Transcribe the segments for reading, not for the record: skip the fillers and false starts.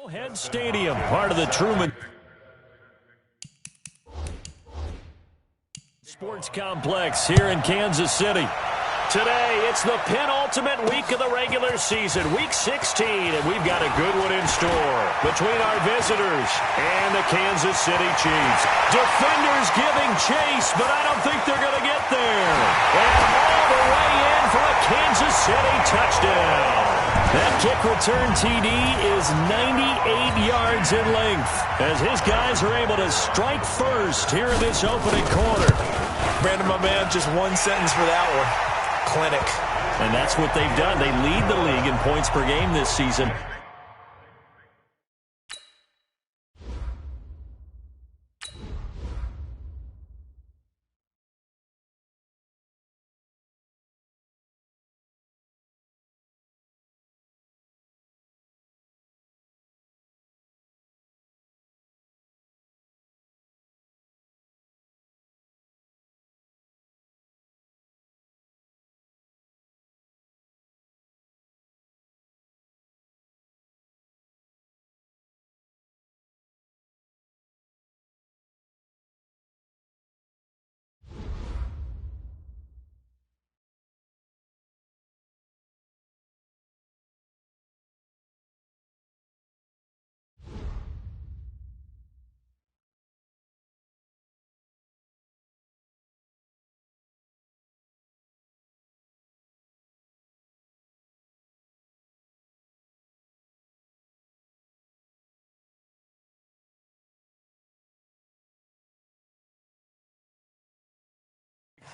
Head Stadium, part of the Truman Sports Complex here in Kansas City. Today, it's the penultimate week of the regular season, week 16, and we've got a good one in store between our visitors and the Kansas City Chiefs. Defenders giving chase, but I don't think they're going to get there. And all the way in for a Kansas City touchdown. That kick return TD is 98 yards in length as his guys are able to strike first here in this opening quarter. Brandon, my man, just one sentence for that one. Clinic. And that's what they've done. They lead the league in points per game this season.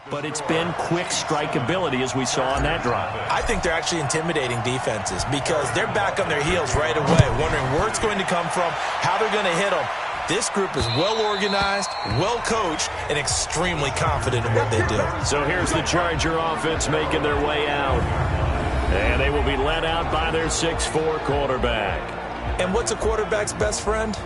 But it's been quick strikeability as we saw on that drive. I think they're actually intimidating defenses because they're back on their heels right away, wondering where it's going to come from, how they're going to hit them. This group is well-organized, well-coached, and extremely confident in what they do. So here's the Charger offense making their way out. And they will be led out by their 6'4" quarterback. And what's a quarterback's best friend?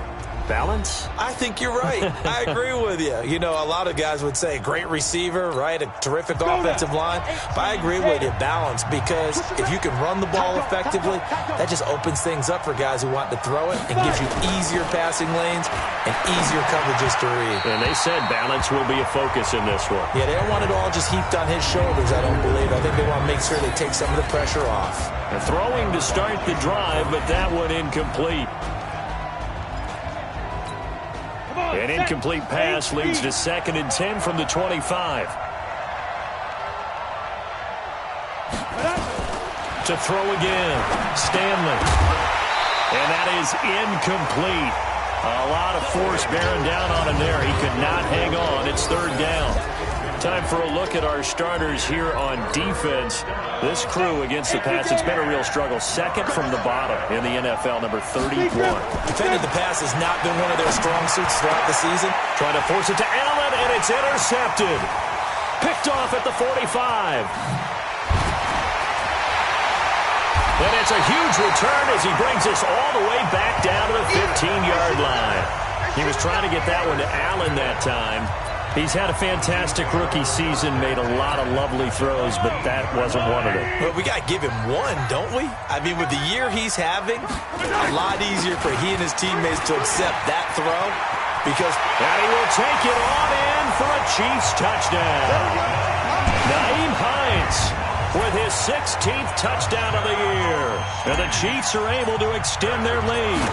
Balance? I think you're right. I agree with you. You know, a lot of guys would say great receiver, right? A terrific offensive line. But I agree with you, balance, because if you can run the ball effectively, that just opens things up for guys who want to throw it and gives you easier passing lanes and easier coverages to read. And they said balance will be a focus in this one. Yeah, they don't want it all just heaped on his shoulders, I don't believe. I think they want to make sure they take some of the pressure off. And throwing to start the drive, but that one incomplete. An incomplete pass leads to 2nd and 10 from the 25. To throw again, Stanley. And that is incomplete. A lot of force bearing down on him there. He could not hang on. It's 3rd down. Time for a look at our starters here on defense. This crew against the pass, it's been a real struggle. 2nd from the bottom in the NFL, number 31. Defending the pass has not been one of their strong suits throughout the season. Trying to force it to Allen, and it's intercepted. Picked off at the 45. And it's a huge return as he brings us all the way back down to the 15-yard line. He was trying to get that one to Allen that time. He's had a fantastic rookie season, made a lot of lovely throws, but that wasn't one of them. Well, we got to give him one, don't we? I mean, with the year he's having, a lot easier for he and his teammates to accept that throw because... And he will take it on in for a Chiefs touchdown. Nyheim Hines with his 16th touchdown of the year. And the Chiefs are able to extend their lead.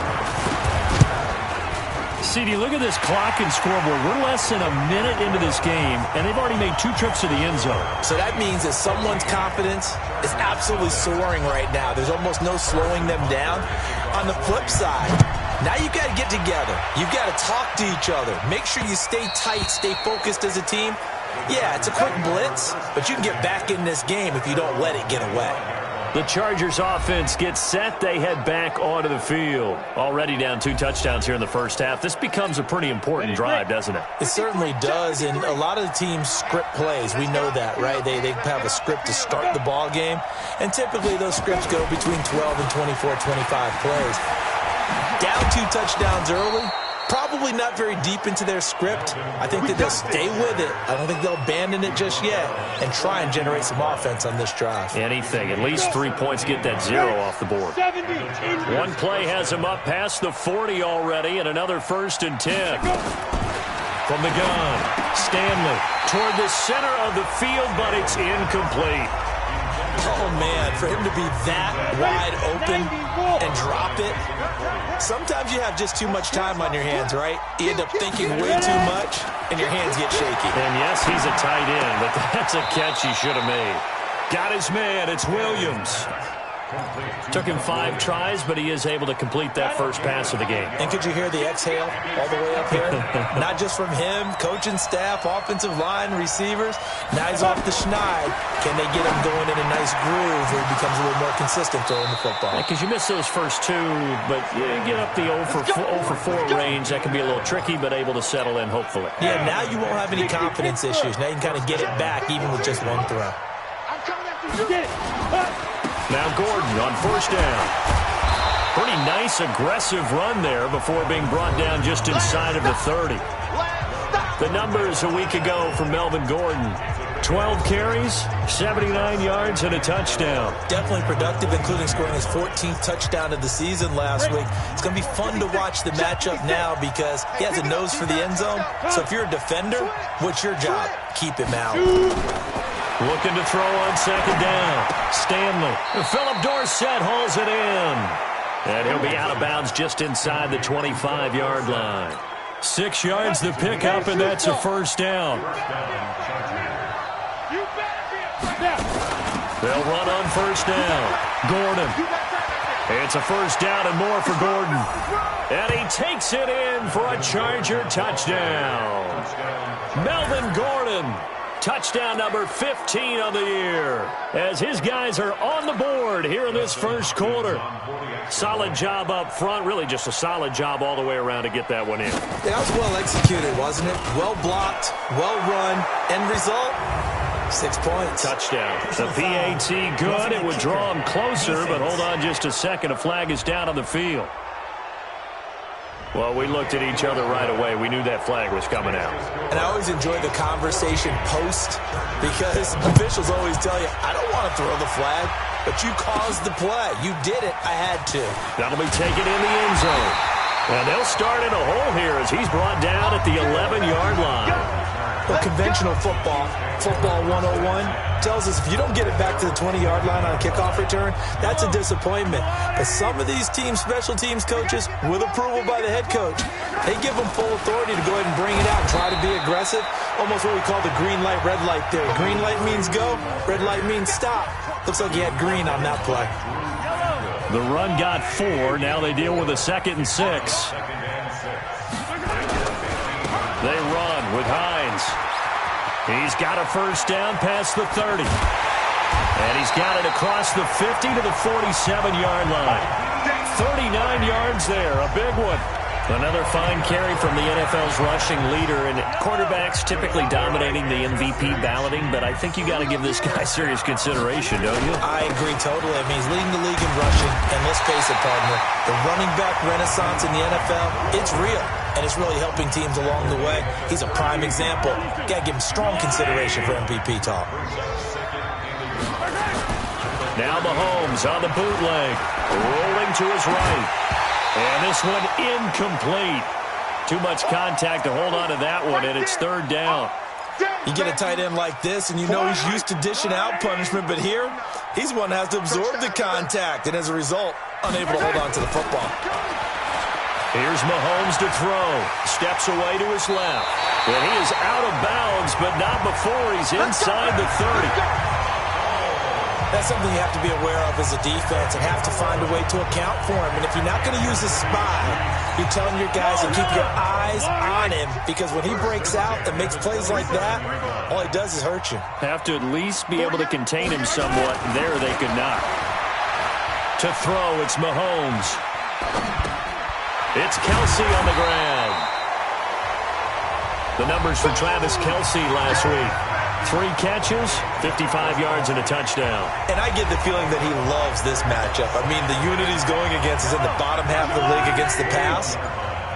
CD, look at this clock and scoreboard. We're less than a minute into this game, and they've already made 2 trips to the end zone. So that means that someone's confidence is absolutely soaring right now. There's almost no slowing them down. On the flip side, now you've got to get together. You've got to talk to each other. Make sure you stay tight, stay focused as a team. Yeah, it's a quick blitz, but you can get back in this game if you don't let it get away. The Chargers offense gets set. They head back onto the field. Already down 2 touchdowns here in the first half. This becomes a pretty important drive, doesn't it? It certainly does, and a lot of the teams script plays. We know that, right? They have a script to start the ball game, and typically those scripts go between 12 and 24, 25 plays. Down 2 touchdowns early, Probably not very deep into their script. I think that they'll stay with it. I don't think they'll abandon it just yet and try and generate some offense on this drive. Anything. At least 3 points, get that 0 off the board. One play has him up past the 40 already, and another 1st and 10. From the gun, Stanley toward the center of the field, but it's incomplete. Oh, man, for him to be that wide open and drop it. Sometimes you have just too much time on your hands, right? You end up thinking way too much, and your hands get shaky. And, yes, he's a tight end, but that's a catch he should have made. Got his man. It's Williams. Took him 5 tries, but he is able to complete that first pass of the game. And could you hear the exhale all the way up here? Not just from him, coaching staff, offensive line, receivers. Now he's off the schneid. Can they get him going in a nice groove where he becomes a little more consistent throwing the football? Because you miss those first 2, but you get up the 0 for 4 range. That can be a little tricky, but able to settle in, hopefully. Yeah, now you won't have any confidence issues. Now you can kind of get it back even with just 1 throw. I'm coming after you. Get it. Now Gordon on 1st down. Pretty nice, aggressive run there before being brought down just inside of the 30. The numbers a week ago from Melvin Gordon. 12 carries, 79 yards, and a touchdown. Definitely productive, including scoring his 14th touchdown of the season last week. It's going to be fun to watch the matchup now because he has a nose for the end zone. So if you're a defender, what's your job? Keep him out. Looking to throw on 2nd down. Stanley. Philip Dorsett hauls it in. And he'll be out of bounds just inside the 25-yard line. 6 yards the pickup, and that's a 1st down. They'll run on 1st down. Gordon. It's a 1st down and more for Gordon. And he takes it in for a Charger touchdown. Melvin Gordon. Touchdown number 15 of the year as his guys are on the board here in this 1st quarter. Solid job up front, really just a solid job all the way around to get that one in. That was well executed, wasn't it? Well blocked, well run. End result, 6 points. Touchdown. The PAT good. It would draw him closer, but hold on just a second. A flag is down on the field. Well, we looked at each other right away. We knew that flag was coming out. And I always enjoy the conversation post because officials always tell you, I don't want to throw the flag, but you caused the play. You did it. I had to. That'll be taken in the end zone. And they'll start in a hole here as he's brought down at the 11-yard line. Well, conventional football 101, tells us if you don't get it back to the 20-yard line on a kickoff return, that's a disappointment. But some of these special teams coaches, with approval by the head coach, they give them full authority to go ahead and bring it out and try to be aggressive. Almost what we call the green light, red light theory. Green light means go, red light means stop. Looks like he had green on that play. The run got 4. Now they deal with a 2nd and 6. They run with Hines. He's got a 1st down past the 30. And he's got it across the 50 to the 47-yard line. 39 yards there, a big one. Another fine carry from the NFL's rushing leader, and quarterbacks typically dominating the MVP balloting, but I think you got to give this guy serious consideration, don't you? I agree totally. I mean, he's leading the league in rushing, and let's face it, partner, the running back renaissance in the NFL, it's real, and it's really helping teams along the way. He's a prime example. Got to give him strong consideration for MVP talk. Now Mahomes on the bootleg, rolling to his right. And this one incomplete. Too much contact to hold on to that one, and it's 3rd down. You get a tight end like this, and you know he's used to dishing out punishment, but here, he's one that has to absorb the contact, and as a result, unable to hold on to the football. Here's Mahomes to throw. Steps away to his left. And he is out of bounds, but not before he's inside the 30. That's something you have to be aware of as a defense and have to find a way to account for him. And if you're not going to use a spy, you're telling your guys to keep your eyes on him, because when he breaks out and makes plays like that, all he does is hurt you. Have to at least be able to contain him somewhat. There they could not. To throw, it's Mahomes. It's Kelsey on the ground. The numbers for Travis Kelsey last week. 3 catches, 55 yards, and a touchdown. And I get the feeling that he loves this matchup. I mean, the unit he's going against is in the bottom half of the league against the pass.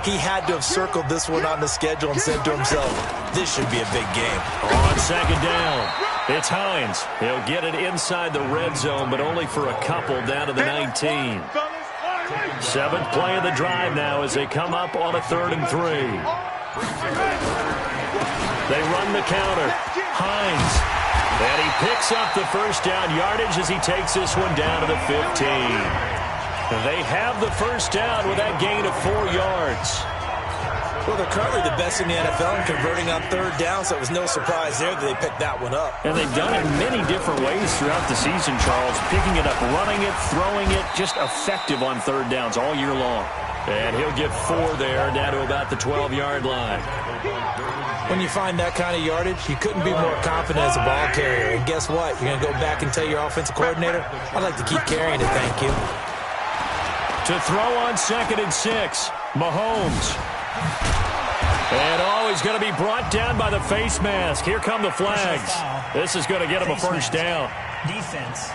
He had to have circled this one on the schedule and said to himself, this should be a big game. On second down, it's Hines. He'll get it inside the red zone, but only for a couple down to the 19. Seventh play of the drive now as they come up on a 3rd and 3. They run the counter. Hines. And he picks up the first down yardage as he takes this one down to the 15. They have the first down with that gain of 4 yards. Well, they're currently the best in the NFL in converting on 3rd down, so it was no surprise there that they picked that one up. And they've done it many different ways throughout the season, Charles. Picking it up, running it, throwing it, just effective on 3rd downs all year long. And he'll get 4 there, down to about the 12-yard line. When you find that kind of yardage, you couldn't be more confident as a ball carrier. And guess what? You're going to go back and tell your offensive coordinator, I'd like to keep carrying it, thank you. To throw on 2nd and 6, Mahomes. And he's going to be brought down by the face mask. Here come the flags. This is going to get him a first down. Defense.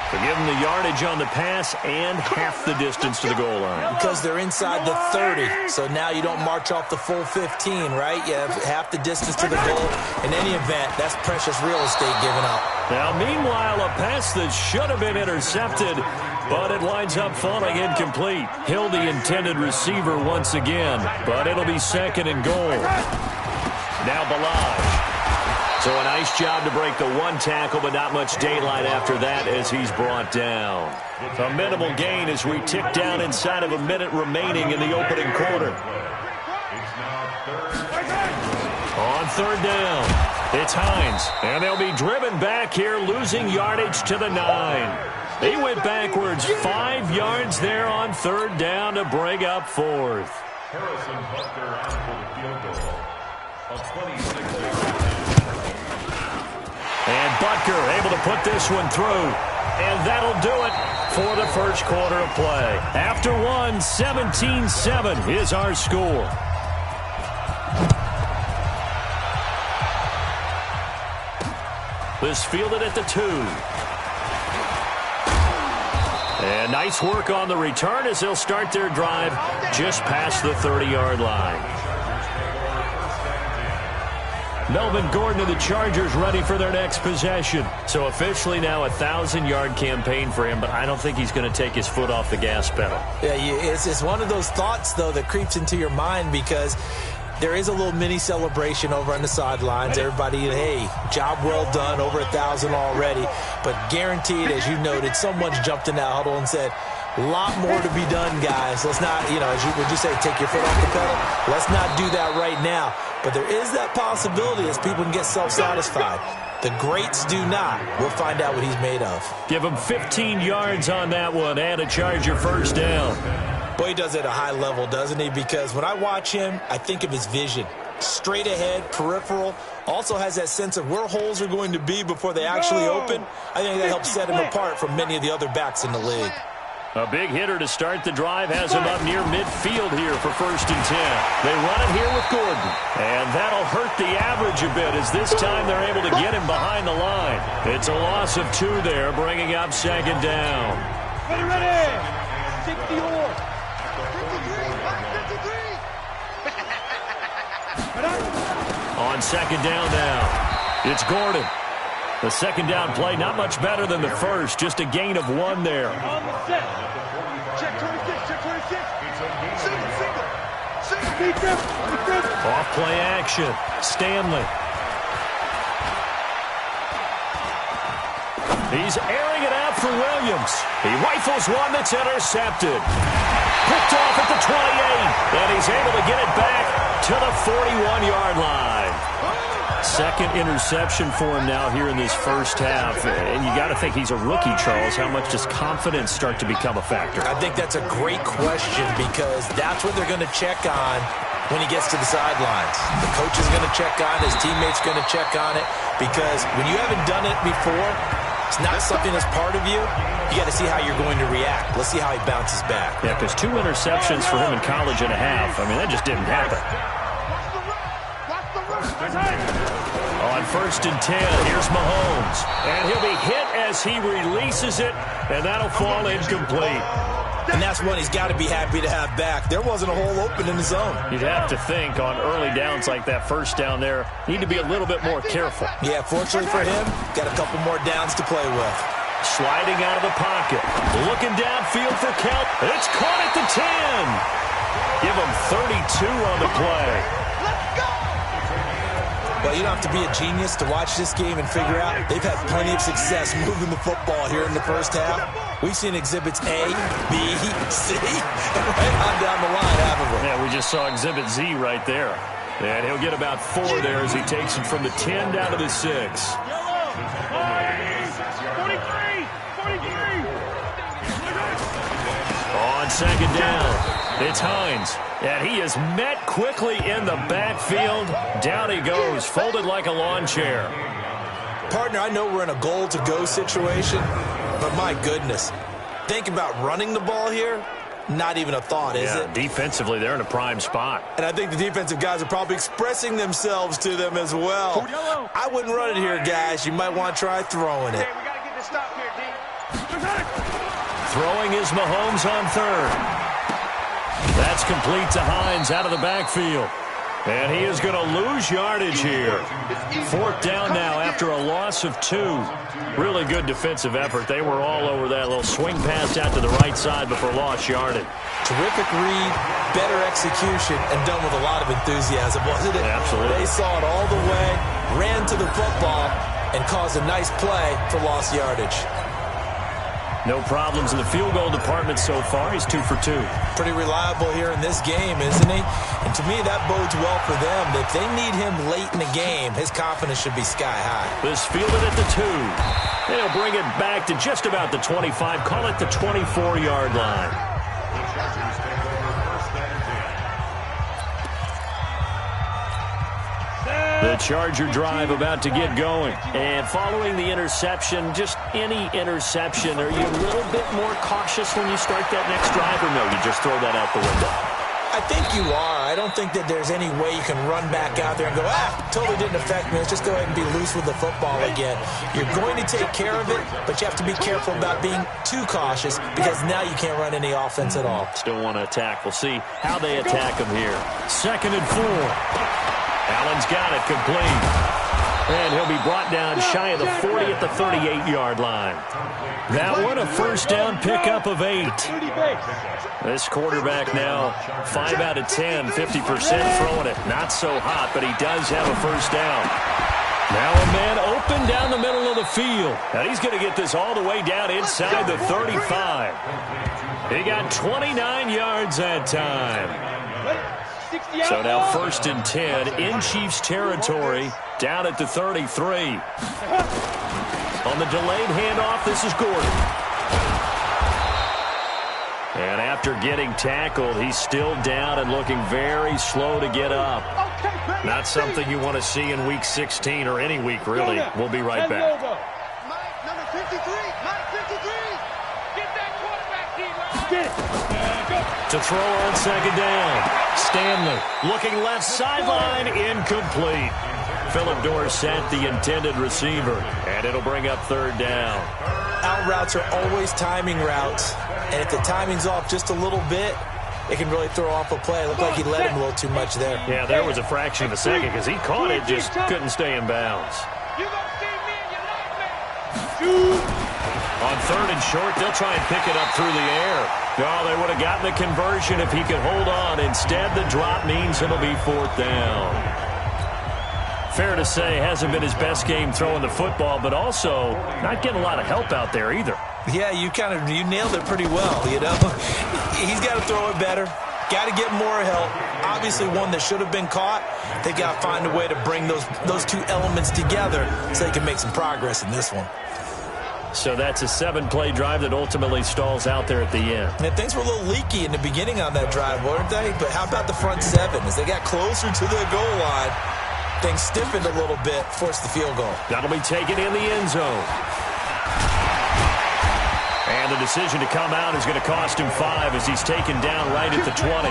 To give him the yardage on the pass and half the distance to the goal line. Because they're inside the 30, so now you don't march off the full 15, right? You have half the distance to the goal. In any event, that's precious real estate given up. Now, meanwhile, a pass that should have been intercepted, but it winds up falling incomplete. Hill, the intended receiver once again, but it'll be 2nd and goal. Now Balaj. So a nice job to break the 1 tackle, but not much daylight after that as he's brought down. A minimal gain as we tick down inside of a minute remaining in the opening quarter. On 3rd down, it's Hines, and they'll be driven back here, losing yardage to the 9. He went backwards 5 yards there on 3rd down to bring up 4th. Harrison Butker out for the field goal of 26 yards. And Butker able to put this one through. And that'll do it for the first quarter of play. After 1, 17-7 is our score. This fielded at the 2. And nice work on the return as they'll start their drive just past the 30-yard line. Melvin Gordon and the Chargers ready for their next possession. So officially now a 1,000-yard campaign for him, but I don't think he's going to take his foot off the gas pedal. Yeah, it's one of those thoughts, though, that creeps into your mind because there is a little mini celebration over on the sidelines. Everybody, hey, job well done, over 1,000 already. But guaranteed, as you noted, someone's jumped in that huddle and said, a lot more to be done, guys. Let's not, would you say, take your foot off the pedal? Let's not do that right now. But there is that possibility as people can get self-satisfied. The greats do not. We'll find out what he's made of. Give him 15 yards on that one and a Charger first down. Boy, he does it at a high level, doesn't he? Because when I watch him, I think of his vision. Straight ahead, peripheral. Also has that sense of where holes are going to be before they actually open. I think that helps set him apart from many of the other backs in the league. A big hitter to start the drive has him up near midfield here for 1st and 10. They run it here with Gordon. And that'll hurt the average a bit as this time they're able to get him behind the line. It's a loss of 2 there, bringing up 2nd down. Ready! 64. 53. On 2nd down now, it's Gordon. The 2nd down play, not much better than the first, just a gain of 1 there. On the set. Check 26, check 26. Single. Off play action, Stanley. He's airing it out for Williams. He rifles one that's intercepted. Picked off at the 28, and he's able to get it back to the 41-yard line. 2nd interception for him now here in this first half. And you got to think he's a rookie, Charles. How much does confidence start to become a factor? I think that's a great question because that's what they're going to check on when he gets to the sidelines. The coach is going to check on it. His teammates going to check on it because when you haven't done it before, it's not something that's part of you. You got to see how you're going to react. Let's see how he bounces back. Yeah, because 2 interceptions for him in college and a half. I mean, that just didn't happen. On 1st and 10, here's Mahomes. And he'll be hit as he releases it, and that'll fall incomplete. And that's one he's got to be happy to have back. There wasn't a hole open in the zone. You'd have to think on early downs like that first down there, need to be a little bit more careful. Yeah, fortunately for him, got a couple more downs to play with. Sliding out of the pocket. Looking downfield for count. It's caught at the 10. Give him 32 on the play. Well, you don't have to be a genius to watch this game and figure out they've had plenty of success moving the football here in the first half. We've seen exhibits A, B, C, and right on down the line, haven't we? Yeah, we just saw exhibit Z right there. And he'll get about 4 there as he takes it from the 10 down to the 6. 43! 43! On second down, it's Hines. And he is met quickly in the backfield. Down he goes, folded like a lawn chair. Partner, I know we're in a goal-to-go situation, but my goodness. Think about running the ball here. Not even a thought, is it? Defensively, they're in a prime spot. And I think the defensive guys are probably expressing themselves to them as well. I wouldn't run it here, guys. You might want to try throwing it. We got to get this stop here, D. Throwing is Mahomes on third. That's complete to Hines out of the backfield. And he is going to lose yardage here. 4th down now after a loss of 2. Really good defensive effort. They were all over that little swing pass out to the right side before lost yardage. Terrific read, better execution, and done with a lot of enthusiasm, wasn't it? Absolutely. They saw it all the way, ran to the football, and caused a nice play for lost yardage. No problems in the field goal department so far. He's 2 for 2. Pretty reliable here in this game, isn't he? And to me, that bodes well for them. If they need him late in the game, his confidence should be sky high. This fielded at the 2. They'll bring it back to just about the 25. Call it the 24-yard line. The Charger drive about to get going. And following the interception, just any interception, are you a little bit more cautious when you start that next drive, or no, you just throw that out the window? I think you are. I don't think that there's any way you can run back out there and go, totally didn't affect me. Let's just go ahead and be loose with the football again. You're going to take care of it, but you have to be careful about being too cautious because now you can't run any offense at all. Still want to attack. We'll see how they attack him here. 2nd and 4. Allen's got it complete. And he'll be brought down shy of the 40 at the 38-yard line. That one a first down pickup of 8. This quarterback now 5 out of 10, 50% throwing it. Not so hot, but he does have a first down. Now a man open down the middle of the field. And he's going to get this all the way down inside the 35. He got 29 yards that time. So now 1st and 10 in Chiefs territory, down at the 33. On the delayed handoff, this is Gordon. And after getting tackled, he's still down and looking very slow to get up. Not something you want to see in Week 16 or any week, really. We'll be right back. Mike, number 53. Mike, 53. Get that quarterback, D. Get it. To throw on second down. Stanley looking left sideline, incomplete. Philip Dorsett, the intended receiver, and it'll bring up 3rd down. Out routes are always timing routes, and if the timing's off just a little bit, it can really throw off a play. It looked like he let him a little too much there. Yeah, there was a fraction of a second because he caught it, just couldn't stay in bounds. You gonna see me and you like me. On 3rd and short, they'll try and pick it up through the air. Oh, they would have gotten the conversion if he could hold on. Instead, the drop means it'll be 4th down. Fair to say, hasn't been his best game throwing the football, but also not getting a lot of help out there either. Yeah, you nailed it pretty well, you know. He's got to throw it better. Got to get more help. Obviously, one that should have been caught. They've got to find a way to bring those two elements together so they can make some progress in this one. So that's a 7-play drive that ultimately stalls out there at the end. And things were a little leaky in the beginning on that drive, weren't they? But how about the front 7? As they got closer to the goal line, things stiffened a little bit, forced the field goal. That'll be taken in the end zone. And the decision to come out is going to cost him 5 as he's taken down right at the 20.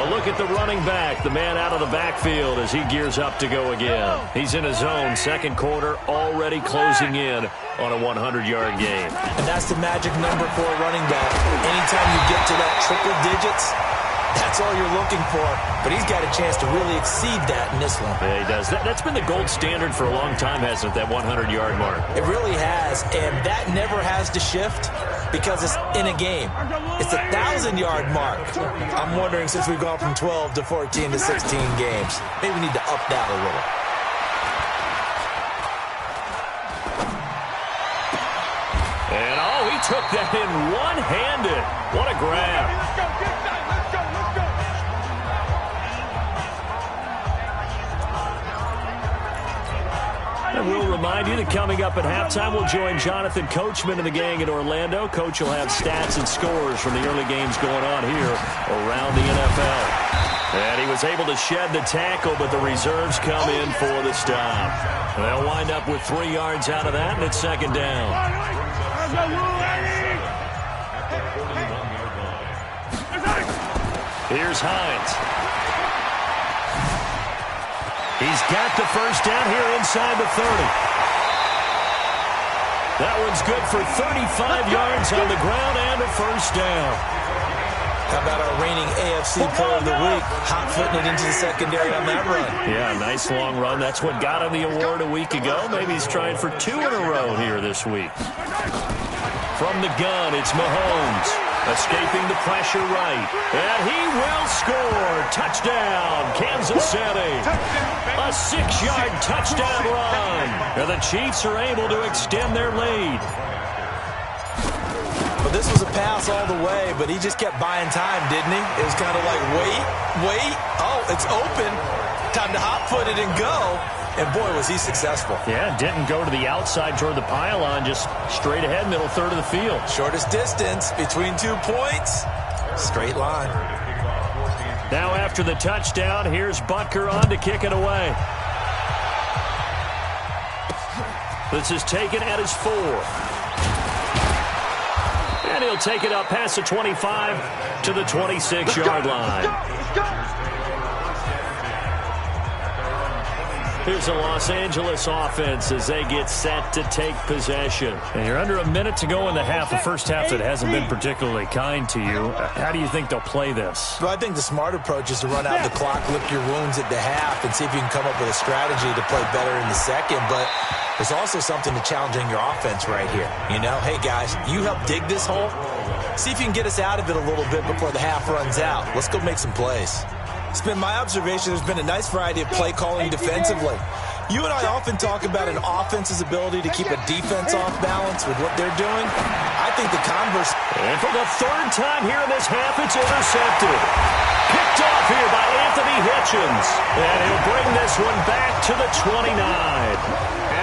A look at the running back, the man out of the backfield as he gears up to go again. He's in his own second quarter, already closing in on a 100-yard game. And that's the magic number for a running back. Anytime you get to that triple digits, that's all you're looking for. But he's got a chance to really exceed that in this one. Yeah, he does. That's been the gold standard for a long time, hasn't it, that 100-yard mark? It really has, and that never has to shift because it's in a game. It's a 1,000-yard mark. I'm wondering, since we've gone from 12 to 14 to 16 games, maybe we need to up that a little. And, he took that in one-handed. What a grab. Let's go, get that. Let's go, let's go. And we'll remind you that coming up at halftime, we'll join Jonathan Coachman and the gang in Orlando. Coach will have stats and scores from the early games going on here around the NFL. And he was able to shed the tackle, but the reserves come in for the stop. They'll wind up with 3 yards out of that, and it's second down. Here's Hines. He's got the first down here inside the 30. That one's good for 35 yards on the ground and a first down. How about our reigning AFC Player of the Week, hot-footing it into the secondary on that run? Yeah, nice long run. That's what got him the award a week ago. Maybe he's trying for 2 in a row here this week. From the gun, it's Mahomes. Escaping the pressure right. And he will score. Touchdown, Kansas City. A 6-yard touchdown run. And the Chiefs are able to extend their lead. Well, this was a pass all the way, but he just kept buying time, didn't he? It was kind of like, wait. Oh, it's open. Time to hot-foot it and go. And, boy, was he successful. Yeah, didn't go to the outside toward the pylon, just straight ahead, middle third of the field. Shortest distance between 2 points. Straight line. Now after the touchdown, here's Butker on to kick it away. This is taken at his 4. And he'll take it up past the 25 to the 26-yard line. Let's go. Here's the Los Angeles offense as they get set to take possession. And you're under a minute to go in the half, the first half that hasn't been particularly kind to you. How do you think they'll play this? Well, I think the smart approach is to run out the clock, lick your wounds at the half, and see if you can come up with a strategy to play better in the second. But there's also something to challenging your offense right here. You know, hey, guys, you help dig this hole. See if you can get us out of it a little bit before the half runs out. Let's go make some plays. It's been my observation there's been a nice variety of play calling defensively. You and I often talk about an offense's ability to keep a defense off balance with what they're doing. I think the converse. And for the 3rd time here in this half, it's intercepted. Picked off here by Anthony Hitchens. And he'll bring this one back to the 29.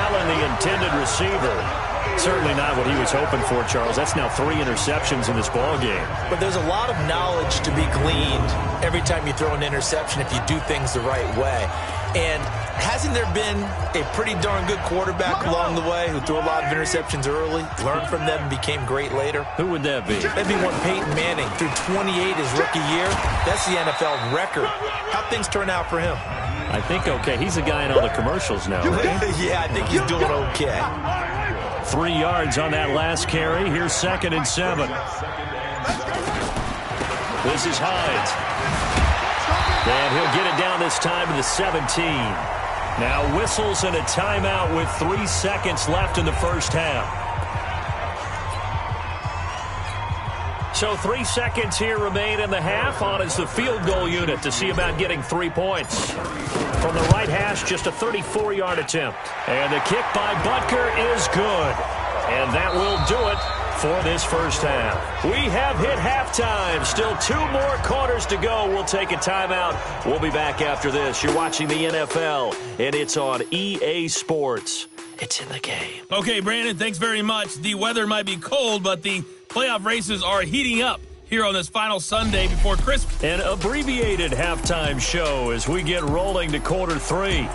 Allen, the intended receiver. Certainly not what he was hoping for, Charles. That's now 3 interceptions in this ball game. But there's a lot of knowledge to be gleaned every time you throw an interception if you do things the right way. And hasn't there been a pretty darn good quarterback along the way who threw a lot of interceptions early, learned from them, and became great later? Who would that be? That'd be one Peyton Manning, threw 28 his rookie year. That's the NFL record. How'd things turn out for him? I think okay. He's a guy in all the commercials now. Yeah, I think he's doing okay. 3 yards on that last carry. Here's 2nd and 7. This is Hines. And he'll get it down this time to the 17. Now whistles and a timeout with 3 seconds left in the first half. So 3 seconds here remain in the half. On is the field goal unit to see about getting 3 points. From the right hash, just a 34-yard attempt. And the kick by Butker is good. And that will do it for this first half. We have hit halftime. Still 2 more quarters to go. We'll take a timeout. We'll be back after this. You're watching the NFL, and it's on EA Sports. It's in the game. Okay, Brandon, thanks very much. The weather might be cold, but the playoff races are heating up here on this final Sunday before Christmas. An abbreviated halftime show as we get rolling to quarter 3.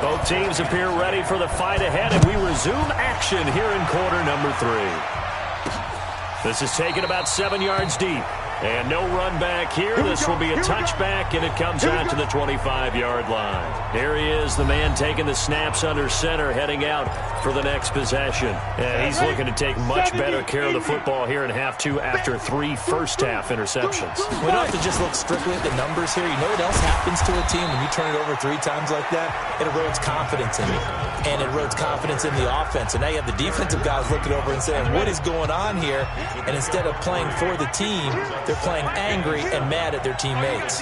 Both teams appear ready for the fight ahead, and we resume action here in quarter number 3. This is taken about 7 yards deep. And no run back here. This will be a touchback, and it comes out to the 25-yard line. Here he is, the man taking the snaps under center, heading out for the next possession. And he's looking to take much better care of the football here in half two after 3 first-half interceptions. We don't have to just look strictly at the numbers here. You know what else happens to a team when you turn it over 3 times like that? It erodes confidence in it, and it erodes confidence in the offense. And now you have the defensive guys looking over and saying, what is going on here? And instead of playing for the team, they're playing angry and mad at their teammates.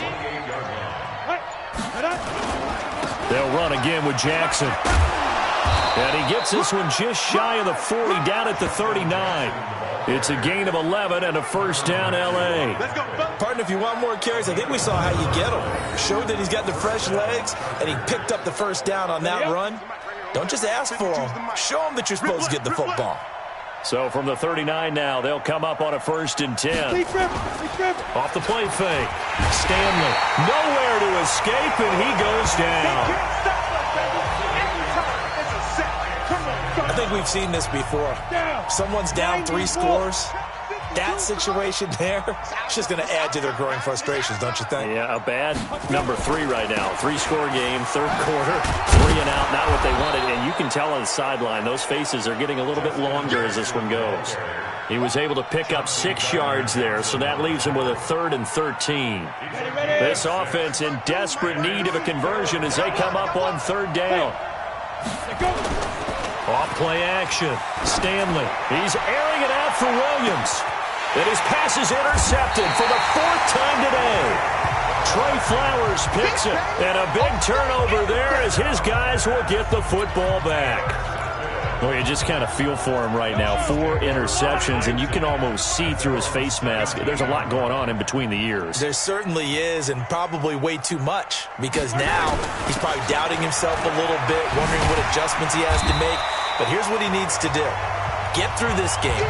They'll run again with Jackson. And he gets this one just shy of the 40, down at the 39. It's a gain of 11 and a first down, L.A. Partner, if you want more carries, I think we saw how you get him. Showed that he's got the fresh legs, and he picked up the first down on that run. Don't just ask for him. Show him that you're supposed to get the football. So from the 39 now, they'll come up on a 1st and 10. Off the play fake. Stanley, nowhere to escape, and he goes down. I think we've seen this before. Someone's down 3 scores. That situation there, it's just going to add to their growing frustrations, don't you think? Yeah, a bad number 3 right now. 3-score game, 3rd quarter, 3 and out, not what they wanted. And you can tell on the sideline, those faces are getting a little bit longer as this one goes. He was able to pick up 6 yards there, so that leaves him with a 3rd and 13. This offense in desperate need of a conversion as they come up on 3rd down. Off play action. Stanley. He's airing it out for Williams. And his pass is intercepted for the 4th time today. Trey Flowers picks it. And a big turnover there as his guys will get the football back. Well, you just kind of feel for him right now. 4 interceptions, and you can almost see through his face mask. There's a lot going on in between the ears. There certainly is, and probably way too much, because now he's probably doubting himself a little bit, wondering what adjustments he has to make. But here's what he needs to do. Get through this game.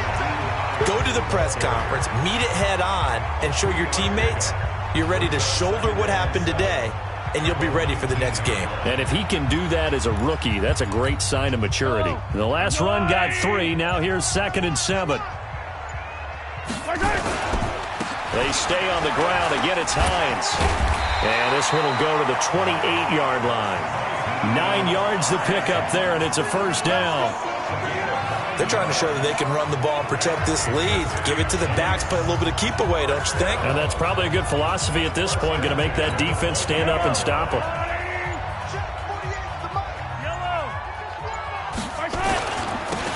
Go to the press conference, meet it head on, and show your teammates you're ready to shoulder what happened today, and you'll be ready for the next game. And if he can do that as a rookie, that's a great sign of maturity. The last run got 3. Now here's 2nd and 7. They stay on the ground. Again, it's Hines. And this one will go to the 28-yard line. 9 yards to pick up there, and it's a first down. They're trying to show that they can run the ball and protect this lead. Give it to the backs, play a little bit of keep away, don't you think? And that's probably a good philosophy at this point, going to make that defense stand up and stop them.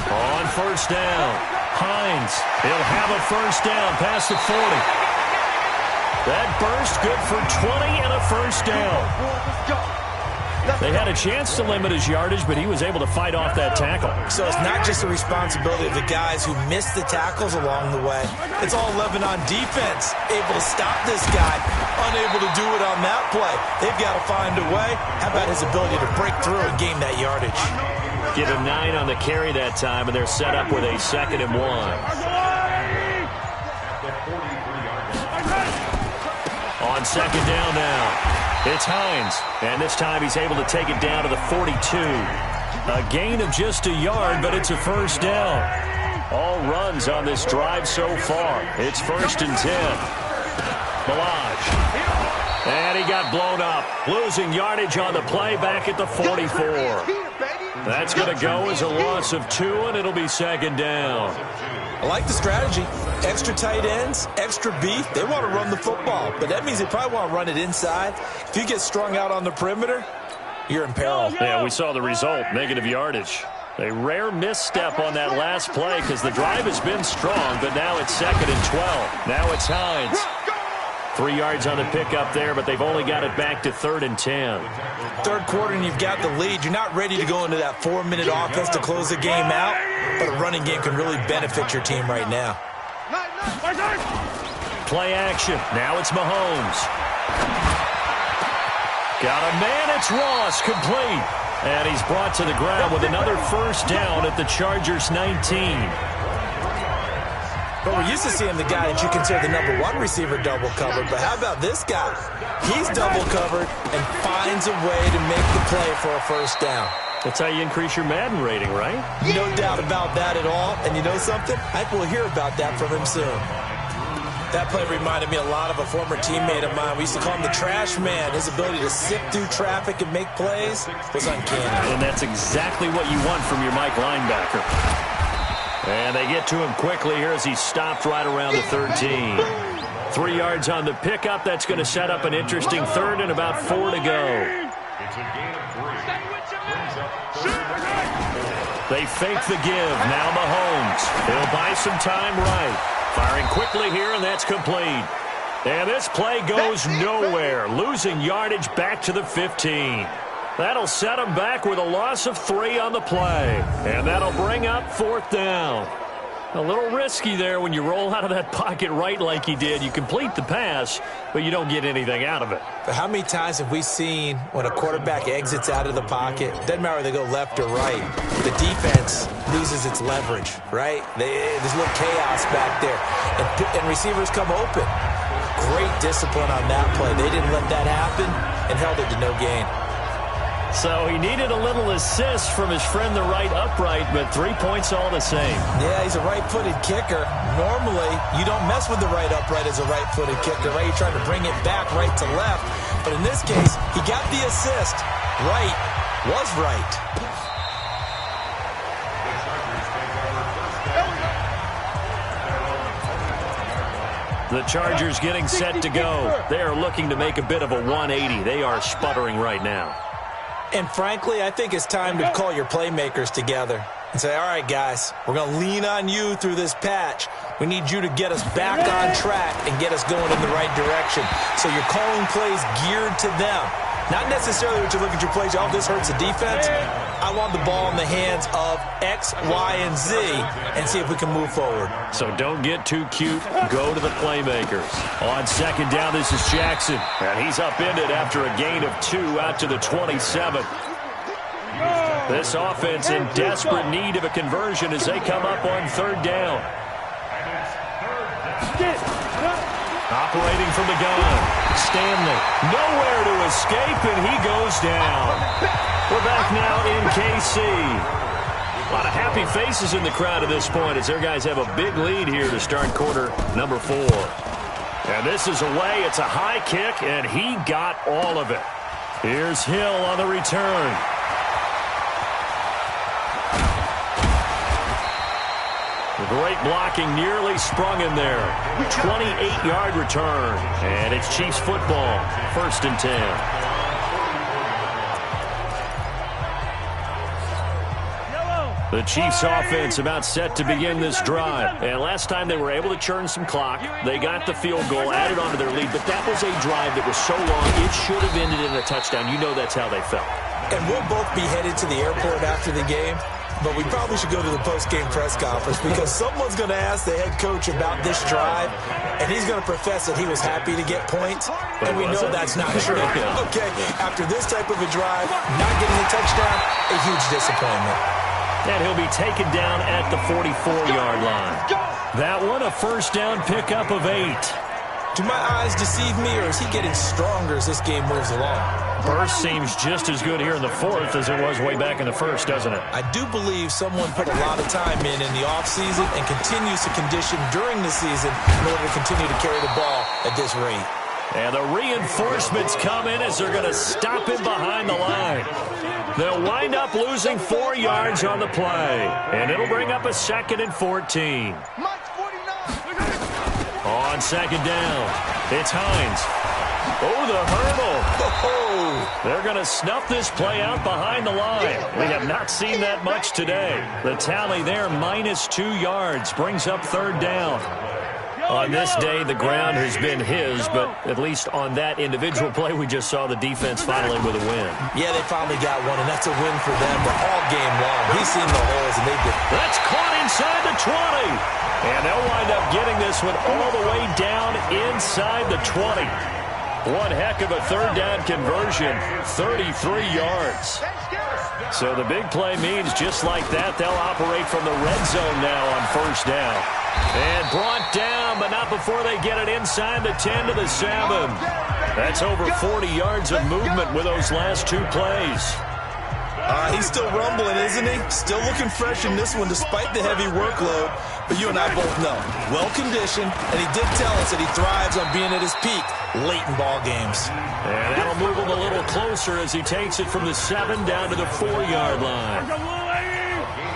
On first down, Hines. He'll have a first down past the 40. That burst good for 20 and a first down. They had a chance to limit his yardage, but he was able to fight off that tackle. So it's not just the responsibility of the guys who missed the tackles along the way. It's all 11 on defense. Able to stop this guy, unable to do it on that play. They've got to find a way. How about his ability to break through and gain that yardage? Give him 9 on the carry that time, and they're set up with a 2nd and 1. On 2nd down now. It's Hines, and this time he's able to take it down to the 42. A gain of just a yard, but it's a first down. All runs on this drive so far. It's 1st and 10. Milage. And he got blown up. Losing yardage on the play back at the 44. That's going to go as a loss of 2, and it'll be 2nd down. I like the strategy. Extra tight ends, extra beef. They want to run the football, but that means they probably want to run it inside. If you get strung out on the perimeter, you're in peril. Yeah, we saw the result, negative yardage. A rare misstep on that last play because the drive has been strong, but now it's 2nd and 12. Now it's Hines. 3 yards on the pickup there, but they've only got it back to 3rd and 10. 3rd quarter and you've got the lead. You're not ready to go into that 4-minute offense to close the game out, but a running game can really benefit your team right now. Play action. Now it's Mahomes. Got a man. It's Ross. Complete. And he's brought to the ground with another first down at the Chargers' 19. But we're used to seeing the guy that you consider the number 1 receiver double covered. But how about this guy? He's double covered and finds a way to make the play for a first down. That's how you increase your Madden rating, right? No doubt about that at all. And you know something? I think we'll hear about that from him soon. That play reminded me a lot of a former teammate of mine. We used to call him the trash man. His ability to sift through traffic and make plays was uncanny. And that's exactly what you want from your Mike linebacker. And they get to him quickly here as he stopped right around the 13. 3 yards on the pickup. That's going to set up an interesting third and about 4 to go. It's a gain of 3. Brings up third and 4. They fake the give. Now Mahomes. He'll buy some time right. Firing quickly here, and that's complete. And this play goes nowhere. Losing yardage back to the 15. That'll set them back with a loss of 3 on the play. And that'll bring up 4th down. A little risky there when you roll out of that pocket right like he did. You complete the pass, but you don't get anything out of it. But how many times have we seen when a quarterback exits out of the pocket, doesn't matter whether they go left or right, the defense loses its leverage, right? There's a little chaos back there, and receivers come open. Great discipline on that play. They didn't let that happen and held it to no gain. So he needed a little assist from his friend the right upright, but 3 points all the same. Yeah, he's a right-footed kicker. Normally, you don't mess with the right upright as a right-footed kicker, right? You're trying to bring it back right to left. But in this case, he got the assist. Right was right. The Chargers getting set to go. They are looking to make a bit of a 180. They are sputtering right now. And frankly, I think it's time to call your playmakers together and say, all right, guys, we're going to lean on you through this patch. We need you to get us back on track and get us going in the right direction. So you're calling plays geared to them. Not necessarily what you look at your plays, oh, this hurts the defense. I want the ball in the hands of X, Y, and Z and see if we can move forward. So don't get too cute. Go to the playmakers. On 2nd down, this is Jackson. And he's upended after a gain of 2 out to the 27. This offense in desperate need of a conversion as they come up on 3rd down. Operating from the gun. Stanley, nowhere to escape, and he goes down. We're back now in KC. A lot of happy faces in the crowd at this point as their guys have a big lead here to start quarter number 4. And this is away. It's a high kick, and he got all of it. Here's Hill on the return. Great blocking, nearly sprung in there. 28-yard return. And it's Chiefs football, 1st and 10. The Chiefs offense about set to begin this drive. And last time they were able to churn some clock. They got the field goal, added on to their lead. But that was a drive that was so long, it should have ended in a touchdown. You know that's how they felt. And we'll both be headed to the airport after the game. But we probably should go to the post-game press conference because someone's going to ask the head coach about this drive, and he's going to profess that he was happy to get points, and we know that's not true. Okay, after this type of a drive, not getting a touchdown, a huge disappointment. And he'll be taken down at the 44-yard line. That one, a 1st down pickup of 8. Do my eyes deceive me, or is he getting stronger as this game moves along? Burst seems just as good here in the 4th as it was way back in the 1st, doesn't it? I do believe someone put a lot of time in the offseason and continues to condition during the season in order to continue to carry the ball at this rate. And the reinforcements come in as they're going to stop him behind the line. They'll wind up losing 4 yards on the play. And it'll bring up a 2nd and 14. On 2nd down, it's Hines. Oh, the hurdle. Oh, they're going to snuff this play out behind the line. We have not seen that much today. The tally there, -2 yards, brings up 3rd down. On this day, the ground has been his, but at least on that individual play, we just saw the defense finally with a win. Yeah, they finally got one, and that's a win for them. But all game long, he's seen the holes, and they did. That's caught inside the 20. And they'll wind up getting this one all the way down inside the 20. One heck of a 3rd down conversion, 33 yards. So the big play means just like that, they'll operate from the red zone now on 1st down. And brought down, but not before they get it inside the 10 to the 7. That's over 40 yards of movement with those last 2 plays. He's still rumbling, isn't he? Still looking fresh in this one despite the heavy workload. but you and I both know, well-conditioned, and he did tell us that he thrives on being at his peak late in ball games. And that'll move him a little closer as he takes it from the 7 down to the 4-yard line.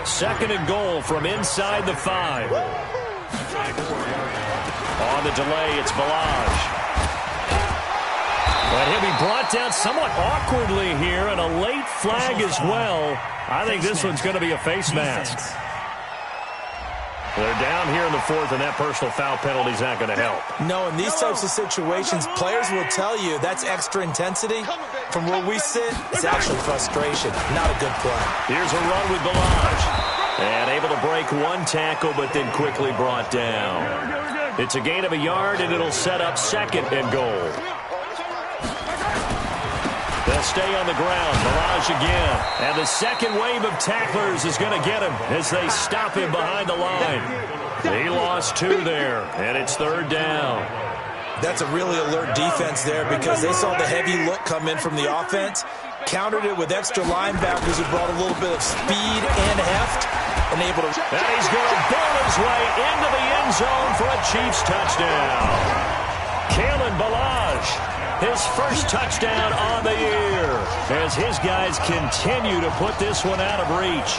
2nd and goal from inside the 5. On the delay, it's Balaj. But he'll be brought down somewhat awkwardly here, and a late flag as well. I think this one's going to be a face mask. They're down here in the 4th, and that personal foul penalty is not going to help. No, in these types of situations, players will tell you that's extra intensity. From where we sit, it's actually frustration. Not a good play. Here's a run with Balaj. And able to break one tackle, but then quickly brought down. It's a gain of a yard, and it'll set up 2nd and goal. They'll stay on the ground. Balaj again. And the second wave of tacklers is going to get him as they stop him behind the line. He lost 2 there, and it's 3rd down. That's a really alert defense there because they saw the heavy look come in from the offense, countered it with extra linebackers who brought a little bit of speed and heft, and able to... And he's going to bowl his way into the end zone for a Chiefs touchdown. Kalen Balaj. His first touchdown on the year as his guys continue to put this one out of reach.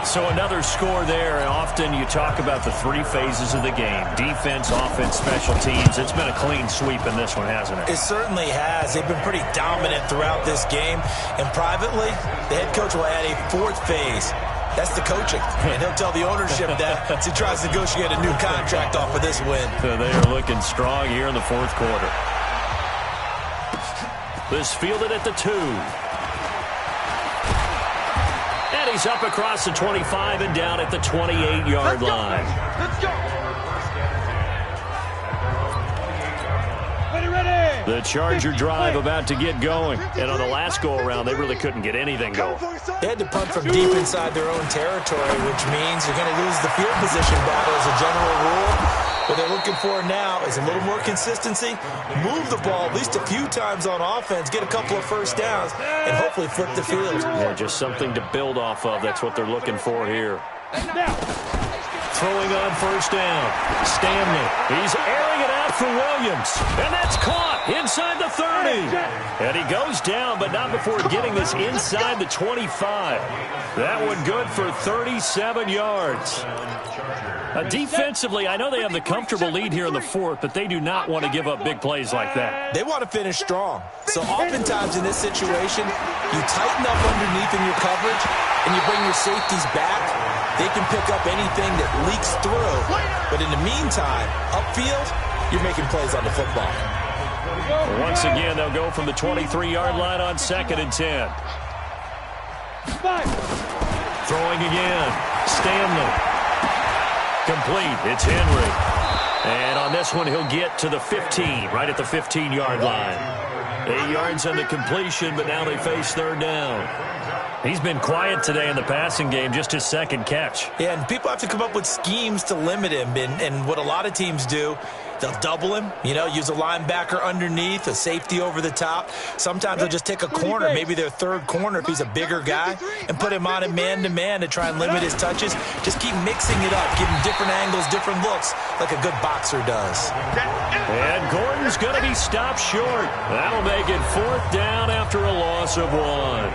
So another score there. Often you talk about the 3 phases of the game. Defense, offense, special teams. It's been a clean sweep in this one, hasn't it? It certainly has. They've been pretty dominant throughout this game. And privately, the head coach will add a 4th phase. That's the coaching. And he'll tell the ownership that as he tries to negotiate a new contract off of this win. So they are looking strong here in the 4th quarter. This fielded at the 2. And he's up across the 25 and down at the 28-yard line. Let's go. Ready. The Charger drive about to get going. And on the last go-around, they really couldn't get anything going. They had to punt from deep inside their own territory, which means you're going to lose the field position battle as a general rule. What they're looking for now is a little more consistency, move the ball at least a few times on offense, get a couple of first downs, and hopefully flip the field. Yeah, just something to build off of. That's what they're looking for here. Throwing on first down. Stanley. He's airing it out for Williams. And that's caught inside the 30. And he goes down, but not before getting this inside the 25. That one good for 37 yards. Defensively, I know they have the comfortable lead here in the 4th, but they do not want to give up big plays like that. They want to finish strong. So oftentimes in this situation, you tighten up underneath in your coverage, and you bring your safeties back. They can pick up anything that leaks through. But in the meantime, upfield, you're making plays on the football. Once again, they'll go from the 23-yard line on 2nd and 10. Throwing again. Stanley. Complete. It's Henry. And on this one, he'll get to the 15, right at the 15-yard line. 8 yards on the completion, but now they face 3rd down. He's been quiet today in the passing game, just his 2nd catch. Yeah, and people have to come up with schemes to limit him. And what a lot of teams do, they'll double him, use a linebacker underneath, a safety over the top. Sometimes they'll just take a corner, maybe their 3rd corner if he's a bigger guy, and put him on a man-to-man to try and limit his touches. Just keep mixing it up, give him different angles, different looks, like a good boxer does. And Gordon's going to be stopped short. That'll make it 4th down after a loss of 1.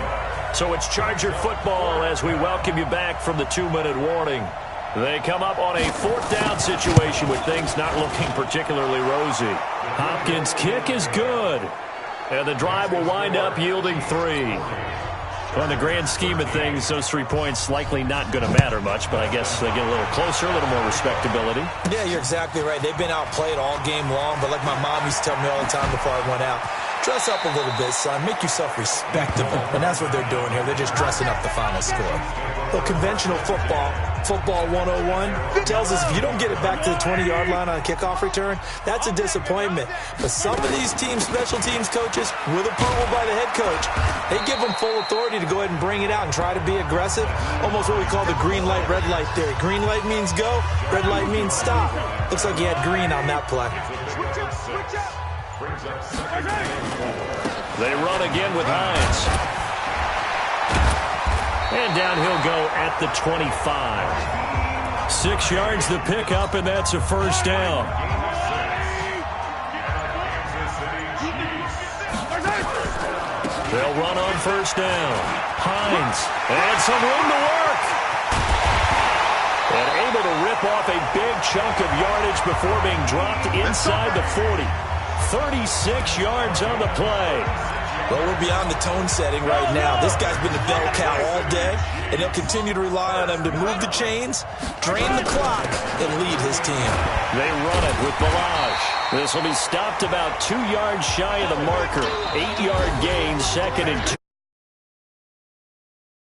So it's Charger football as we welcome you back from the 2-minute warning. They come up on a 4th down situation with things not looking particularly rosy. Hopkins' kick is good. And the drive will wind up yielding 3. On the grand scheme of things, those 3 points likely not going to matter much, but I guess they get a little closer, a little more respectability. Yeah, you're exactly right. They've been outplayed all game long, but like my mom used to tell me all the time before I went out, dress up a little bit, son. Make yourself respectable. And that's what they're doing here. They're just dressing up the final score. Well, conventional football 101, tells us if you don't get it back to the 20-yard line on a kickoff return, that's a disappointment. But some of these teams, special teams coaches, with approval by the head coach, they give them full authority to go ahead and bring it out and try to be aggressive. Almost what we call the green light, red light theory. Green light means go, red light means stop. Looks like he had green on that play. They run again with Hines. And down he'll go at the 25. 6 yards the pickup, and that's a first down. They'll run on first down. Hines, and some room to work. And able to rip off a big chunk of yardage before being dropped inside the 40. 36 yards on the play. Well, we're beyond the tone setting right now. This guy's been the bell cow all day, and he'll continue to rely on him to move the chains, drain the clock, and lead his team. They run it with Balaj. This will be stopped about 2 yards shy of the marker. 8-yard gain, 2nd and 2.